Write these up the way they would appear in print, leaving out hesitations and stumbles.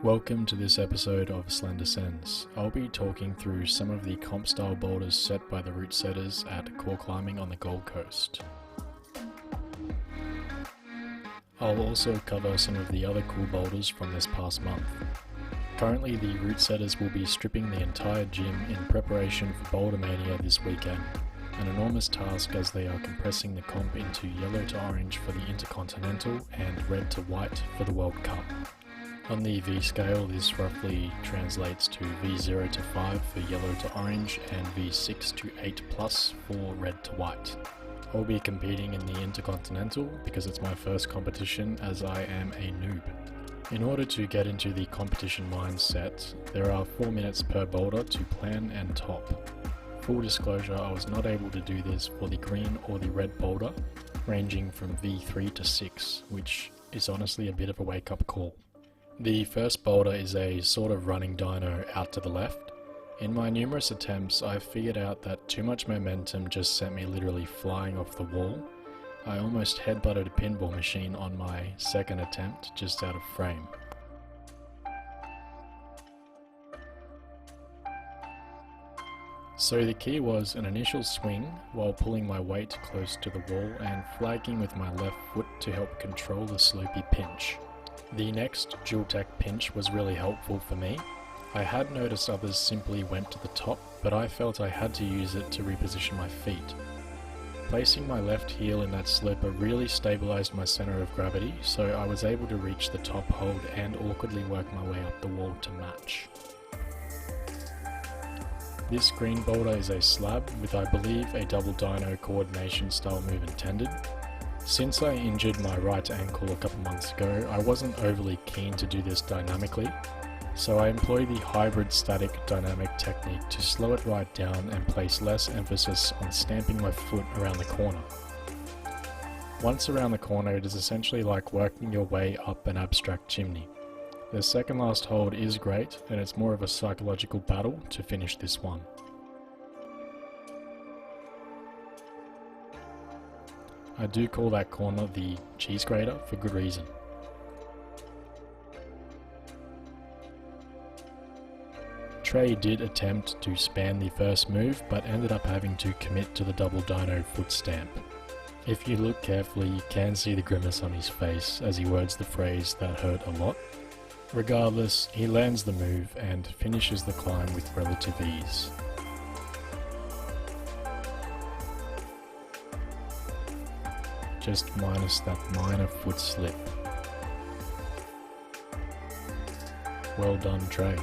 Welcome to this episode of Slender Sends. I'll be talking through some of the comp style boulders set by the route setters at core climbing on the Gold Coast. I'll also cover some of the other cool boulders from this past month. Currently the route setters will be stripping the entire gym in preparation for Bouldermania this weekend, an enormous task as they are compressing the comp into yellow to orange for the Intercontinental and red to white for the World Cup. On the V scale, this roughly translates to V0 to 5 for yellow to orange and V6 to 8 plus for red to white. I'll be competing in the Intercontinental because it's my first competition as I am a noob. In order to get into the competition mindset, there are 4 minutes per boulder to plan and top. Full disclosure, I was not able to do this for the green or the red boulder, ranging from V3 to 6, which is honestly a bit of a wake-up call. The first boulder is a sort of running dyno out to the left. In my numerous attempts, I figured out that too much momentum just sent me literally flying off the wall. I almost headbutted a pinball machine on my second attempt, just out of frame. So the key was an initial swing while pulling my weight close to the wall and flagging with my left foot to help control the slopey pinch. The next dual tack pinch was really helpful for me. I had noticed others simply went to the top, but I felt I had to use it to reposition my feet. Placing my left heel in that sloper really stabilized my center of gravity, so I was able to reach the top hold and awkwardly work my way up the wall to match. This green boulder is a slab with, I believe, a double dyno coordination style move intended. Since I injured my right ankle a couple months ago, I wasn't overly keen to do this dynamically, so I employ the hybrid static dynamic technique to slow it right down and place less emphasis on stamping my foot around the corner. Once around the corner, it is essentially like working your way up an abstract chimney. The second last hold is great, and it's more of a psychological battle to finish this one. I do call that corner the cheese grater for good reason. Trey did attempt to span the first move, but ended up having to commit to the double dyno foot stamp. If you look carefully, you can see the grimace on his face as he words the phrase "that hurt a lot." Regardless, he lands the move and finishes the climb with relative ease. Just minus that minor foot slip. Well done, Trey.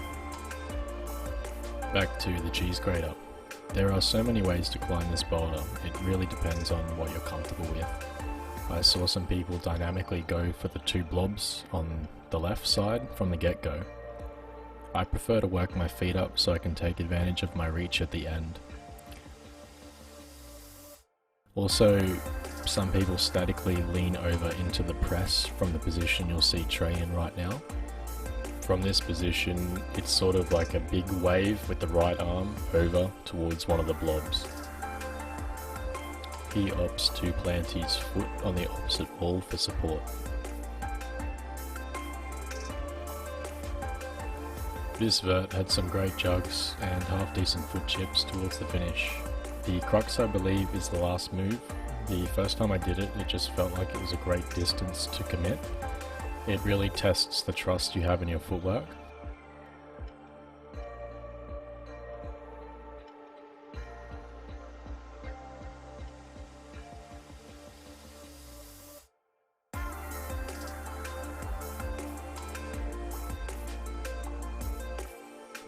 Back to the cheese grater. There are so many ways to climb this boulder, it really depends on what you're comfortable with. I saw some people dynamically go for the 2 blobs on the left side from the get-go. I prefer to work my feet up so I can take advantage of my reach at the end. Also, some people statically lean over into the press from the position you'll see Trey in right now. From this position, it's sort of like a big wave with the right arm over towards one of the blobs. He opts to plant his foot on the opposite wall for support. This vert had some great jugs and half decent foot chips towards the finish. The crux, I believe, is the last move. The first time I did it, it just felt like it was a great distance to commit. It really tests the trust you have in your footwork.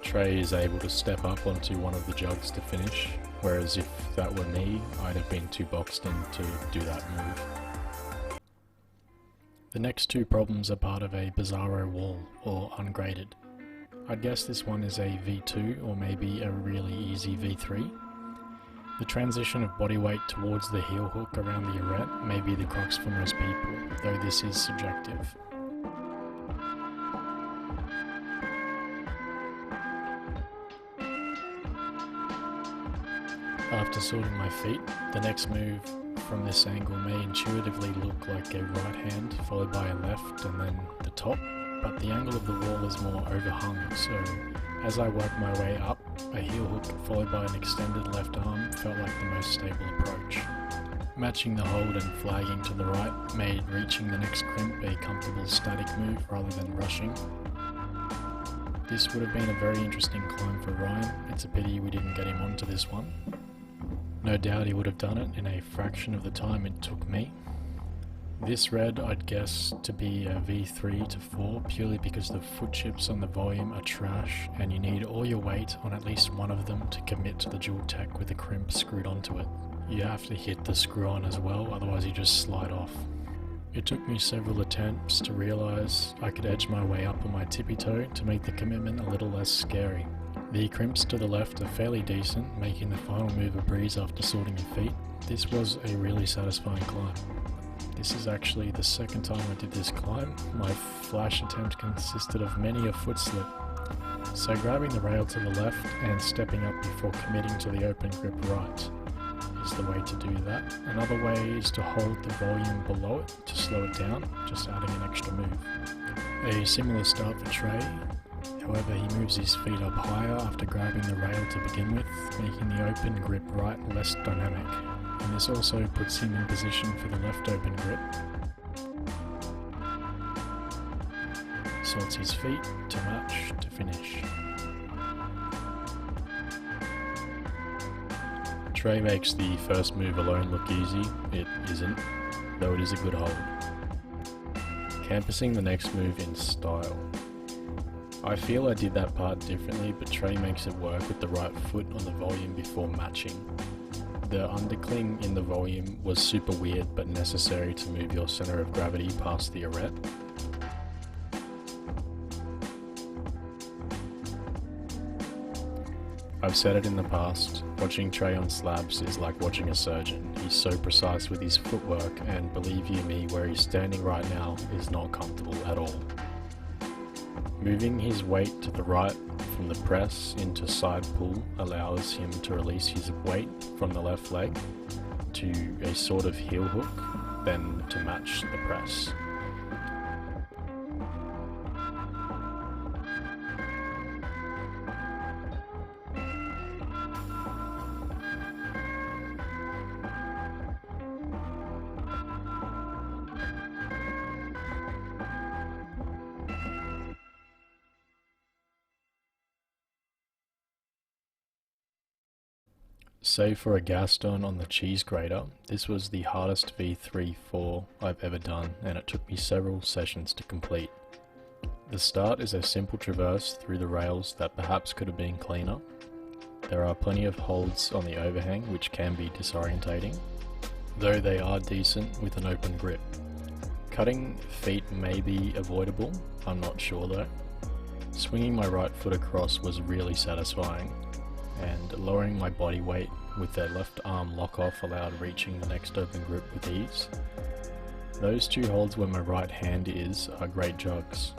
Trey is able to step up onto one of the jugs to finish, whereas if that were me, I'd have been too boxed in to do that move. The next 2 problems are part of a bizarro wall, or ungraded. I'd guess this one is a V2 or maybe a really easy V3. The transition of body weight towards the heel hook around the arete may be the crux for most people, though this is subjective. After sorting my feet, the next move from this angle may intuitively look like a right hand followed by a left and then the top, but the angle of the wall is more overhung, so as I work my way up, a heel hook followed by an extended left arm felt like the most stable approach. Matching the hold and flagging to the right made reaching the next crimp a comfortable static move rather than rushing. This would have been a very interesting climb for Ryan. It's a pity we didn't get him onto this one. No doubt he would have done it in a fraction of the time it took me. This red I'd guess to be a V3 to 4 purely because the foot chips on the volume are trash and you need all your weight on at least one of them to commit to the dual tech with the crimp screwed onto it. You have to hit the screw on as well, otherwise you just slide off. It took me several attempts to realise I could edge my way up on my tippy toe to make the commitment a little less scary. The crimps to the left are fairly decent, making the final move a breeze after sorting your feet. This was a really satisfying climb. This is actually the second time I did this climb. My flash attempt consisted of many a foot slip. So grabbing the rail to the left and stepping up before committing to the open grip right is the way to do that. Another way is to hold the volume below it to slow it down, just adding an extra move. A similar start for Trey, however he moves his feet up higher after grabbing the rail to begin with, making the open grip right less dynamic, and this also puts him in position for the left open grip. Sorts his feet to match to finish. Trey makes the first move alone look easy. It isn't, though it is a good hold. Campusing the next move in style. I feel I did that part differently, but Trey makes it work with the right foot on the volume before matching. The undercling in the volume was super weird but necessary to move your center of gravity past the arete. I've said it in the past, watching Trey on slabs is like watching a surgeon. He's so precise with his footwork, and believe you me, where he's standing right now is not comfortable at all. Moving his weight to the right from the press into side pull allows him to release his weight from the left leg to a sort of heel hook, then to match the press. Save for a gas stone on the cheese grater, this was the hardest V3-4 I've ever done, and it took me several sessions to complete. The start is a simple traverse through the rails that perhaps could have been cleaner. There are plenty of holds on the overhang which can be disorientating, though they are decent with an open grip. Cutting feet may be avoidable, I'm not sure though. Swinging my right foot across was really satisfying, and lowering my body weight with a left arm lock off allowed reaching the next open grip with ease. Those two holds where my right hand is are great jugs.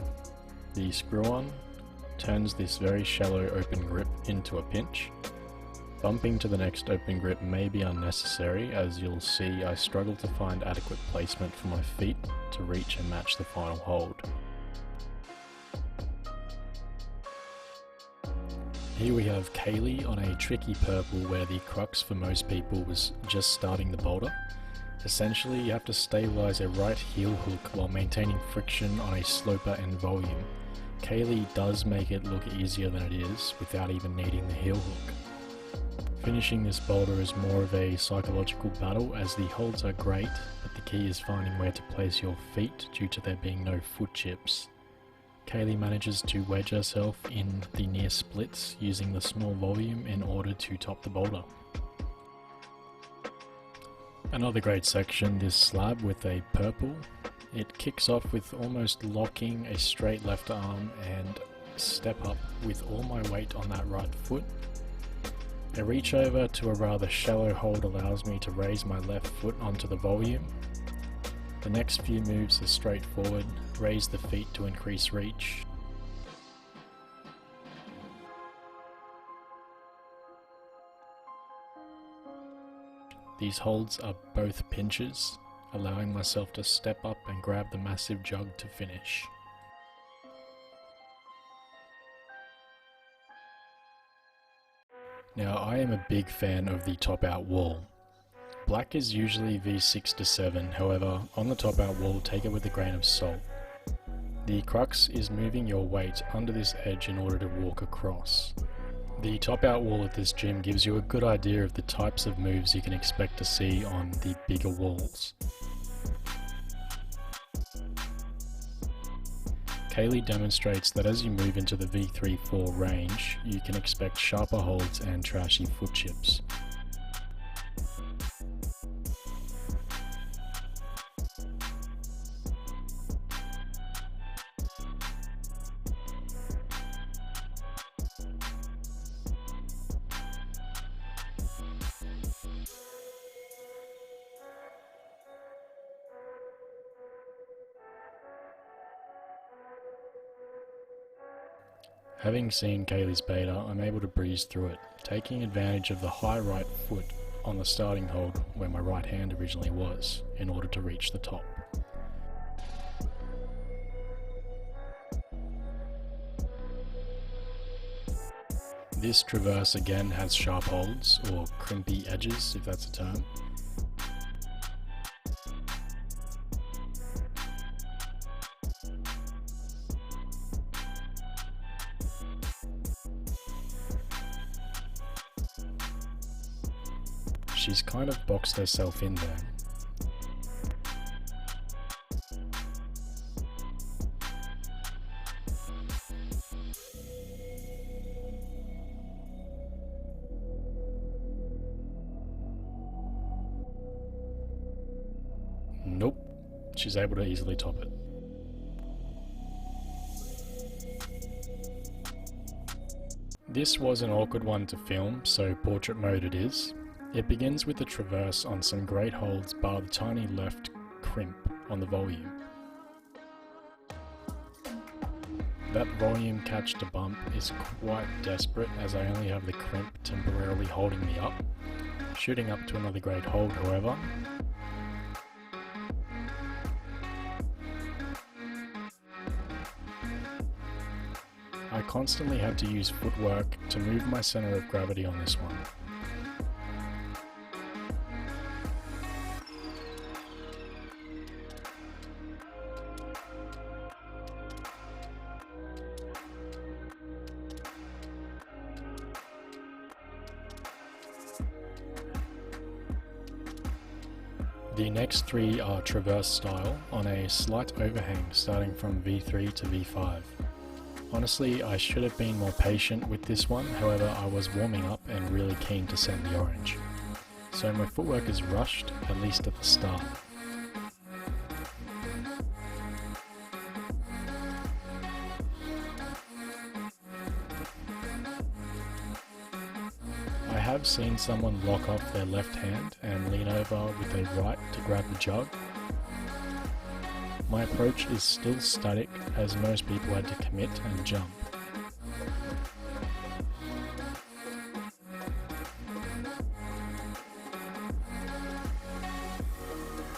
The screw on turns this very shallow open grip into a pinch. Bumping to the next open grip may be unnecessary, as you'll see I struggle to find adequate placement for my feet to reach and match the final hold. Here we have Kaylee on a tricky purple where the crux for most people was just starting the boulder. Essentially you have to stabilise a right heel hook while maintaining friction on a sloper and volume. Kaylee does make it look easier than it is without even needing the heel hook. Finishing this boulder is more of a psychological battle as the holds are great, but the key is finding where to place your feet due to there being no foot chips. Kaylee manages to wedge herself in the near splits using the small volume in order to top the boulder. Another great section, this slab with a purple. It kicks off with almost locking a straight left arm and step up with all my weight on that right foot. A reach over to a rather shallow hold allows me to raise my left foot onto the volume. The next few moves are straightforward, raise the feet to increase reach. These holds are both pinches, allowing myself to step up and grab the massive jug to finish. Now I am a big fan of the Topout wall. Black is usually V6 to 7, however on the Topout wall take it with a grain of salt. The crux is moving your weight under this edge in order to walk across. The Topout wall at this gym gives you a good idea of the types of moves you can expect to see on the bigger walls. Kaylee demonstrates that as you move into the V3-4 range, you can expect sharper holds and trashy foot chips. Having seen Kaylee's beta, I'm able to breeze through it, taking advantage of the high right foot on the starting hold where my right hand originally was, in order to reach the top. This traverse again has sharp holds, or crimpy edges if that's a term. She's kind of boxed herself in there. Nope, she's able to easily top it. This was an awkward one to film, so portrait mode it is. It begins with the traverse on some great holds bar the tiny left crimp on the volume. That volume catch to bump is quite desperate as I only have the crimp temporarily holding me up. Shooting up to another great hold however. I constantly had to use footwork to move my center of gravity on this one. The next three are traverse style on a slight overhang starting from V3 to V5. Honestly, I should have been more patient with this one, however I was warming up and really keen to send the orange. So my footwork is rushed, at least at the start. I have seen someone lock off their left hand and lean over with their right to grab the jug. My approach is still static as most people had to commit and jump.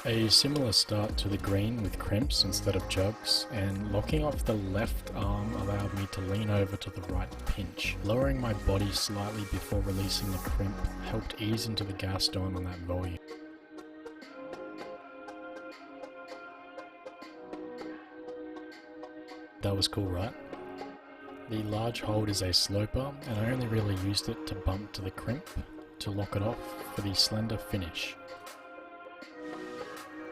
A similar start to the green with crimps instead of jugs, and locking off the left arm allowed me to lean over to the right pinch. Lowering my body slightly before releasing the crimp helped ease into the Gaston on that volume. That was cool, right? The large hold is a sloper, and I only really used it to bump to the crimp to lock it off for the slender finish.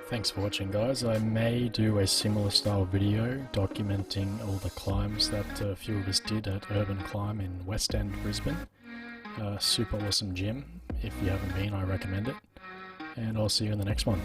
Thanks for watching guys. I may do a similar style video documenting all the climbs that a few of us did at Urban Climb in West End, Brisbane. Super awesome gym. If you haven't been, I recommend it. And I'll see you in the next one.